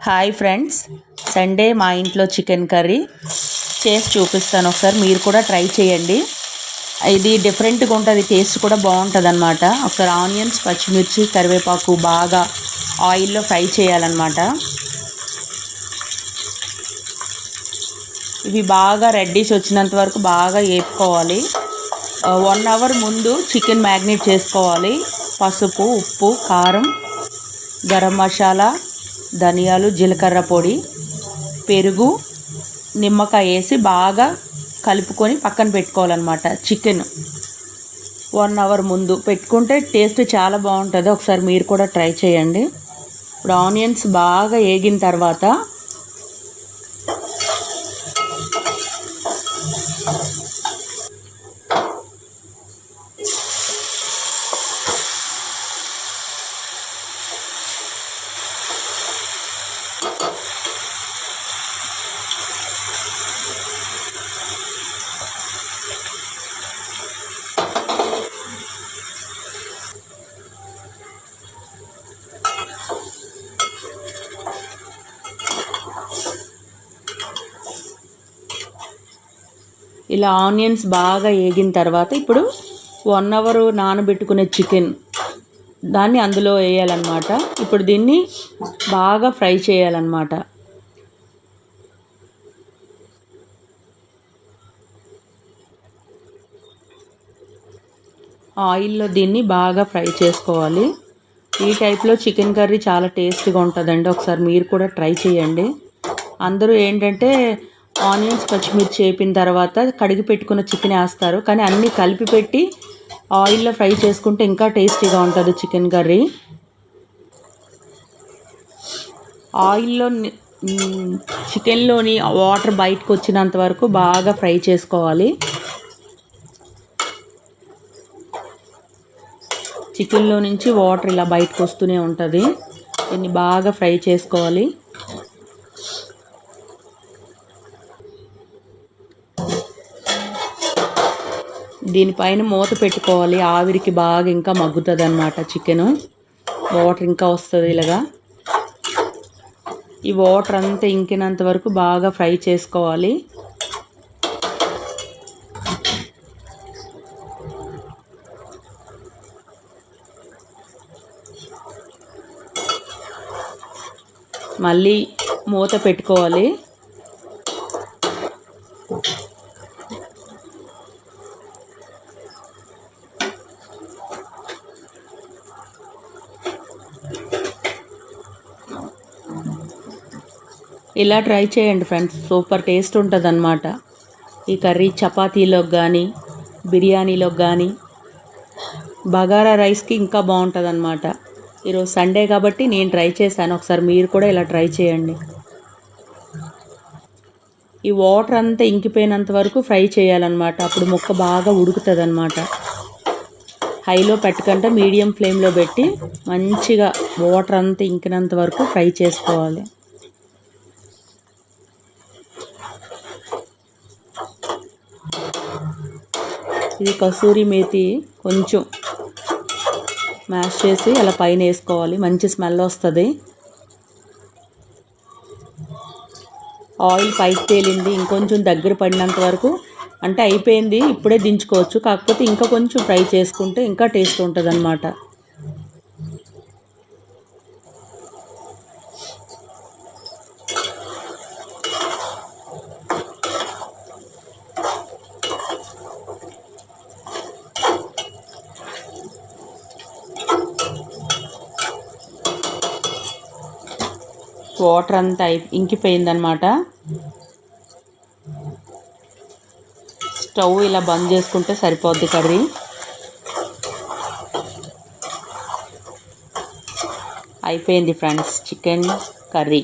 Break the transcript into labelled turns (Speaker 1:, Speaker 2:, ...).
Speaker 1: Hi friends, Sunday మా ఇంట్లో chicken curry చేసి చూపిస్తాను. ఒకసారి మీరు కూడా ట్రై చేయండి. ఇది డిఫరెంట్గా ఉంటుంది, టేస్ట్ కూడా బాగుంటుంది అనమాట. ఒకసారి ఆనియన్స్, పచ్చిమిర్చి, కరివేపాకు బాగా ఆయిల్లో ఫ్రై చేయాలన్నమాట. ఇవి బాగా రెడ్డిష్ వచ్చినంత వరకు బాగా వేపుకోవాలి. 1 అవర్ ముందు చికెన్ మ్యాగ్నేట్ చేసుకోవాలి. పసుపు, ఉప్పు, కారం, గరం మసాలా, ధనియాలు, జీలకర్ర పొడి, పెరుగు, నిమ్మకాయ వేసి బాగా కలుపుకొని పక్కన పెట్టుకోవాలన్నమాట. చికెన్ 1 అవర్ ముందు పెట్టుకుంటే టేస్ట్ చాలా బాగుంటుంది. ఒకసారి మీరు కూడా ట్రై చేయండి. ఇప్పుడు ఆనియన్స్ బాగా వేగిన తర్వాత ఇలా ఆనియన్స్ బాగా వేగిన తర్వాత ఇప్పుడు 1 అవర్ నానబెట్టుకునే చికెన్ దాన్ని అందులో వేయాలన్నమాట. ఇప్పుడు దీన్ని బాగా ఫ్రై చేయాలన్నమాట. ఆయిల్లో దీన్ని బాగా ఫ్రై చేసుకోవాలి. ఈ టైప్లో చికెన్ కర్రీ చాలా టేస్టీగా ఉంటుందండి. ఒకసారి మీరు కూడా ట్రై చేయండి. అందరూ ఏంటంటే ఆనియన్స్, పచ్చిమిర్చి వేపిన తర్వాత కడిగి పెట్టుకున్న చికెన్ వేస్తారు, కానీ అన్నీ కలిపి పెట్టి ఆయిల్లో ఫ్రై చేసుకుంటే ఇంకా టేస్టీగా ఉంటుంది చికెన్ కర్రీ. ఆయిల్లో చికెన్లోని వాటర్ బయటకు వచ్చినంత వరకు బాగా ఫ్రై చేసుకోవాలి. చికెన్లో నుంచి వాటర్ ఇలా బయటకు వస్తూనే ఉంటుంది. దీన్ని బాగా ఫ్రై చేసుకోవాలి. దీనిపైన మూత పెట్టుకోవాలి. ఆవిరికి బాగా ఇంకా మగ్గుతుంది అన్నమాట. చికెను వాటర్ ఇంకా వస్తుంది ఇలాగా. ఈ వాటర్ అంతా ఇంకినంత వరకు బాగా ఫ్రై చేసుకోవాలి. మళ్ళీ మూత పెట్టుకోవాలి. ఇలా ట్రై చేయండి ఫ్రెండ్స్, సూపర్ టేస్ట్ ఉంటుంది అన్నమాట. ఈ కర్రీ చపాతీలోకి కానీ, బిర్యానీలోకి కానీ, బగారా రైస్కి ఇంకా బాగుంటుంది అన్నమాట. ఈరోజు సండే కాబట్టి నేను ట్రై చేశాను. ఒకసారి మీరు కూడా ఇలా ట్రై చేయండి. ఈ వాటర్ అంతా ఇంకిపోయినంత వరకు ఫ్రై చేయాలన్నమాట. అప్పుడు ముక్క బాగా ఉడుకుతుంది అన్నమాట. హైలో పెట్టకుండా మీడియం ఫ్లేమ్లో పెట్టి మంచిగా వాటర్ అంతా ఇంకినంత వరకు ఫ్రై చేసుకోవాలి. ఇది కసూరి మేతి కొంచెం మ్యాష్ చేసి అలా పైన వేసుకోవాలి. మంచి స్మెల్ వస్తుంది. ఆయిల్ పైకి తేలింది, ఇంకొంచెం దగ్గర పడినంత వరకు అంటే అయిపోయింది. ఇప్పుడే దించుకోవచ్చు, కాకపోతే ఇంకా కొంచెం ఫ్రై చేసుకుంటే ఇంకా టేస్ట్ ఉంటుంది అన్నమాట. వాటర్ అంతా ఇంకిపోయిందనమాట. స్టవ్ ఇలా బంద్ చేసుకుంటే సరిపోద్ది కర్రీ. అయిపోయింది ఫ్రెండ్స్ చికెన్ కర్రీ.